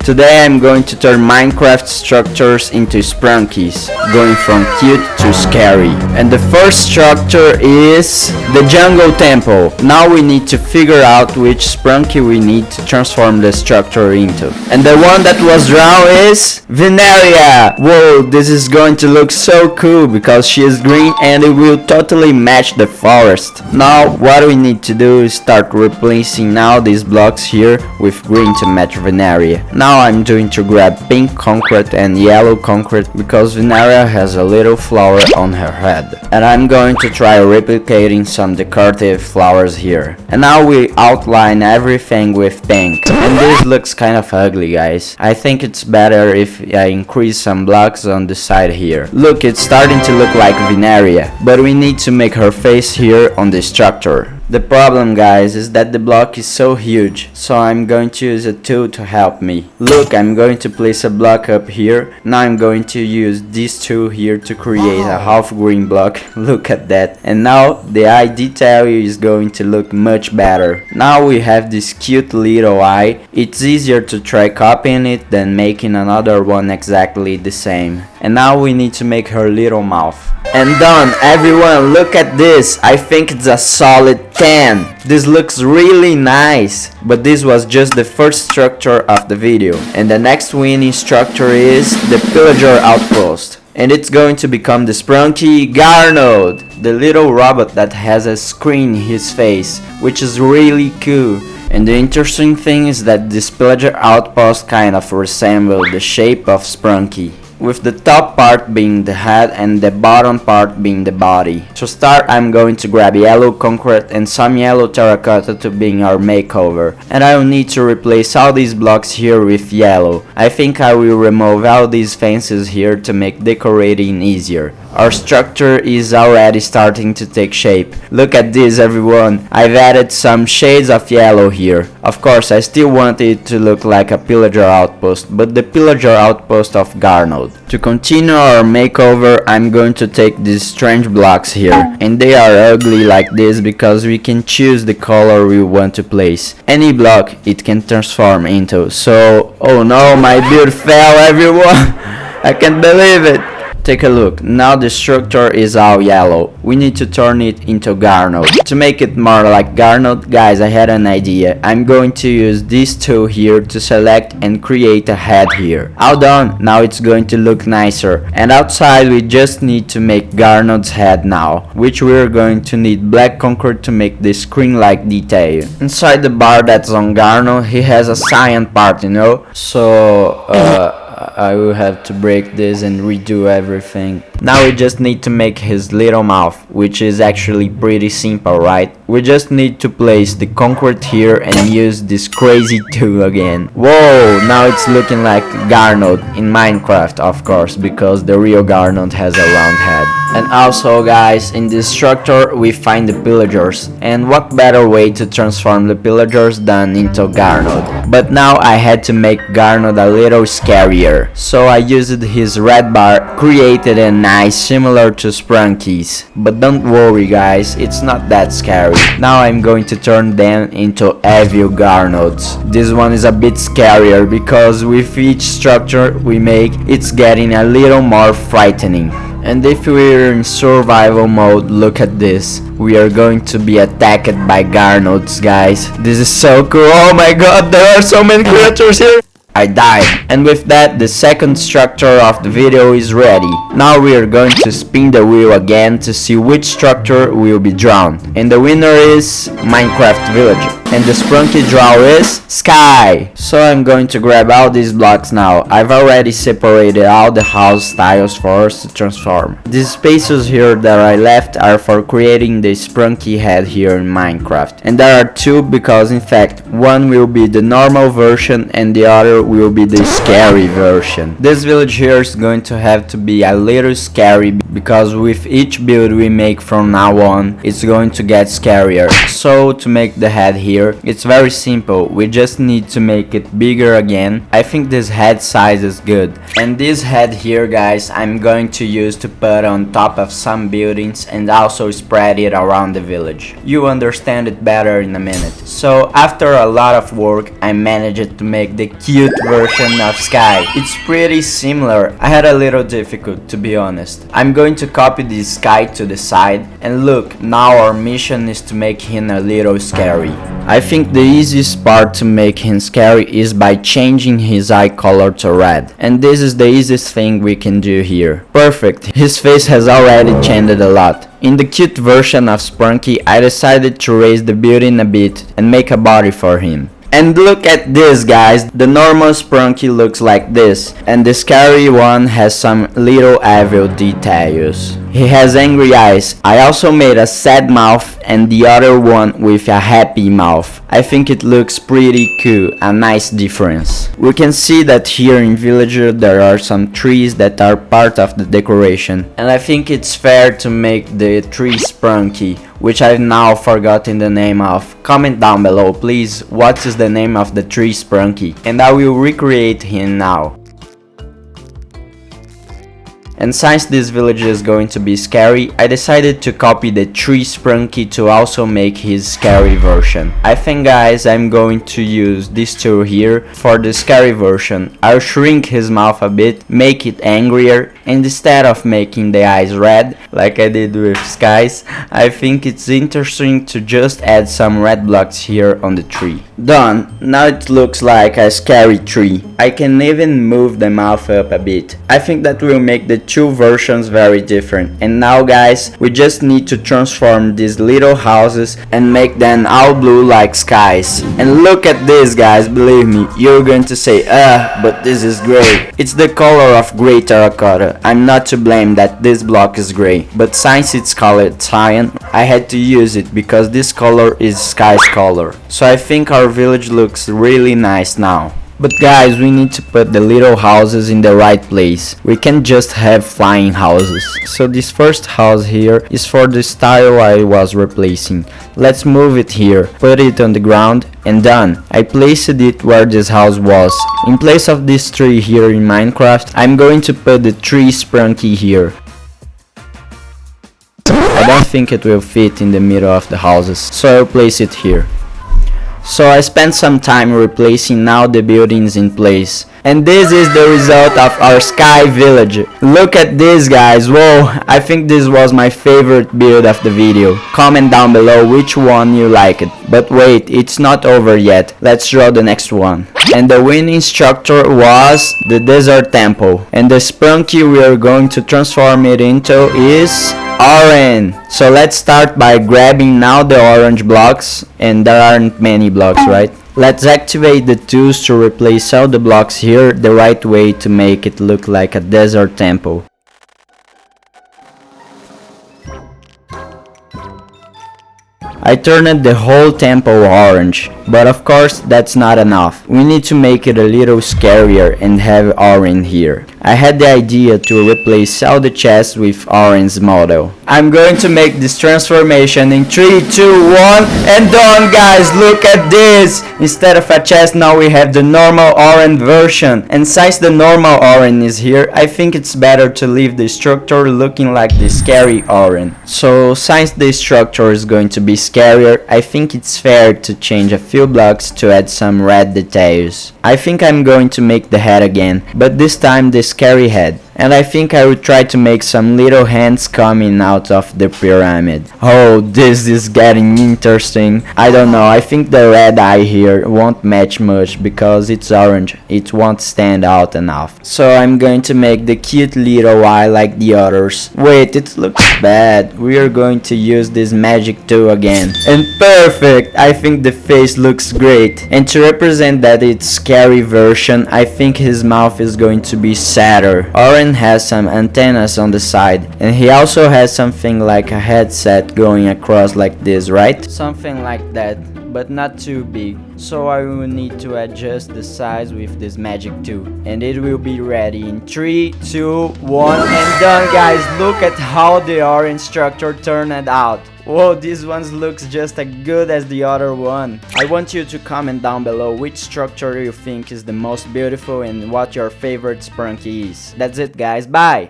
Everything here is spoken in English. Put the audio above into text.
Today I'm going to turn Minecraft structures into Sprunkis, going from cute to scary. And the first structure is the jungle temple. Now we need to figure out which Sprunky we need to transform the structure into. And the one that was drawn is Veneria. Whoa, this is going to look so cool because she is green and it will totally match the forest. Now what we need to do is start replacing now these blocks here with green to match Veneria. Now I'm going to grab pink concrete and yellow concrete because Veneria has a little flower on her head. And I'm going to try replicating some decorative flowers here. And now we outline everything with pink. And this looks kind of ugly, guys. I think it's better if I increase some blocks on the side here. Look, it's starting to look like Veneria, but we need to make her face here on the structure. The problem, guys, is that the block is so huge, so I'm going to use a tool to help me. Look, I'm going to place a block up here. Now I'm going to use this tool here to create a half green block. Look at that. And now the eye detail is going to look much better. Now we have this cute little eye. It's easier to try copying it than making another one exactly the same. And now we need to make her little mouth. And done, everyone, look at this. I think it's a solid 10. This looks really nice. But this was just the first structure of the video. And the next winning structure is the pillager outpost. And it's going to become the Sprunky Garnode, the little robot that has a screen in his face, which is really cool. And the interesting thing is that this pillager outpost kind of resembles the shape of Sprunky, with the top part being the head and the bottom part being the body. To start, I'm going to grab yellow concrete and some yellow terracotta to be our makeover. And I will need to replace all these blocks here with yellow. I think I will remove all these fences here to make decorating easier. Our structure is already starting to take shape. Look at this, everyone. I've added some shades of yellow here. Of course, I still want it to look like a pillager outpost, but the pillager outpost of Garnode. To continue our makeover, I'm going to take these strange blocks here. And they are ugly like this because we can choose the color we want to place. Any block it can transform into. So, oh no, my build fell, everyone. I can't believe it. Take a look. Now the structure is all yellow. We need to turn it into Garnode. To make it more like Garnode, guys, I had an idea. I'm going to use this tool here to select and create a head here. All done. Now it's going to look nicer. And outside we just need to make Garnode's head now, which we're going to need black concrete to make the screen-like detail. Inside the bar that's on Garnode, he has a cyan part, you know? So, I will have to break this and redo everything. Now we just need to make his little mouth, which is actually pretty simple, right? We just need to place the concrete here and use this crazy tool again. Whoa, now it's looking like Garnode in Minecraft, of course, because the real Garnode has a round head. And also, guys, in this structure we find the pillagers. And what better way to transform the pillagers than into Garnode? But now I had to make Garnode a little scarier. So I used his red bar, created a nice similar to Sprunkis. But don't worry, guys, it's not that scary. Now I'm going to turn them into evil Garnodes. This one is a bit scarier because with each structure we make, it's getting a little more frightening. And if we're in survival mode, look at this. We are going to be attacked by Garnodes, guys. This is so cool. Oh my god, there are so many creatures here. I died. And with that, the second structure of the video is ready. Now we are going to spin the wheel again to see which structure will be drawn. And the winner is Minecraft Village. And the Sprunky draw is Sky. So I'm going to grab all these blocks now. I've already separated all the house styles for us to transform. These spaces here that I left are for creating the Sprunky head here in Minecraft. And there are two because in fact one will be the normal version and the other will be the scary version. This village here is going to have to be a little scary because with each build we make from now on, it's going to get scarier. So to make the head here, it's very simple. We just need to make it bigger again. I think this head size is good. And this head here, guys, I'm going to use to put on top of some buildings and also spread it around the village. You understand it better in a minute. So after a lot of work, I managed to make the cute cute version of Sky. It's pretty similar. I had a little difficult, to be honest. I'm going to copy this Sky to the side, and look, now our mission is to make him a little scary. I think the easiest part to make him scary is by changing his eye color to red, and this is the easiest thing we can do here. Perfect, his face has already changed a lot. In the cute version of Sprunky, I decided to raise the building a bit and make a body for him. And look at this, guys, the normal Sprunky looks like this, and the scary one has some little evil details. He has angry eyes. I also made a sad mouth and the other one with a happy mouth. I think it looks pretty cool, a nice difference. We can see that here in Villager there are some trees that are part of the decoration, and I think it's fair to make the tree Sprunky, which I've now forgotten the name of. Comment down below please what is the name of the tree Sprunky, and I will recreate him now. And since this village is going to be scary, I decided to copy the tree Sprunky to also make his scary version. I think, guys, I'm going to use this tool here for the scary version. I'll shrink his mouth a bit, make it angrier, and instead of making the eyes red, like I did with Skies, I think it's interesting to just add some red blocks here on the tree. Done! Now it looks like a scary tree. I can even move the mouth up a bit. I think that will make the two versions very different. And now, guys, we just need to transform these little houses and make them all blue like Skies. And look at this, guys, believe me, you're going to say, but this is gray. It's the color of gray terracotta. I'm not to blame that this block is gray, but since it's colored cyan, I had to use it because this color is Sky's color. So I think our village looks really nice now. But guys, we need to put the little houses in the right place. We can't just have flying houses. So this first house here is for the style I was replacing. Let's move it here, put it on the ground, and done. I placed it where this house was. In place of this tree here in Minecraft, I'm going to put the tree Sprunky here. I don't think it will fit in the middle of the houses, so I'll place it here. So I spent some time replacing now the buildings in place. And this is the result of our Sky Village. Look at this, guys. Whoa, I think this was my favorite build of the video. Comment down below which one you liked. But wait, it's not over yet. Let's draw the next one. And the winning structure was the Desert Temple. And the Sprunky we are going to transform it into is orange. So let's start by grabbing now the orange blocks, and there aren't many blocks, right? Let's activate the tools to replace all the blocks here the right way to make it look like a desert temple. I turned the whole temple orange, but of course that's not enough. We need to make it a little scarier and have orange here. I had the idea to replace all the chests with orange model. I'm going to make this transformation in 3, 2, 1 and done, guys. Look at this. Instead of a chest, now we have the normal orange version. And since the normal orange is here, I think it's better to leave the structure looking like the scary orange. So since the structure is going to be scarier, I think it's fair to change a few blocks to add some red details. I think I'm going to make the head again, but this time the scary head. And I think I will try to make some little hands coming out of the pyramid. Oh, this is getting interesting. I don't know, I think the red eye here won't match much because it's orange. It won't stand out enough. So I'm going to make the cute little eye like the others. Wait, it looks bad. We are going to use this magic tool again. And perfect! I think the face looks great. And to represent that it's scary version, I think his mouth is going to be sadder. Orange has some antennas on the side, and he also has something like a headset going across like this, right? Something like that, but not too big. So I will need to adjust the size with this magic tool, and it will be ready in 3, 2, 1 and done, guys. Look at how the orange structure turned out. Whoa, this one looks just as good as the other one. I want you to comment down below which structure you think is the most beautiful and what your favorite Sprunky is. That's it, guys. Bye!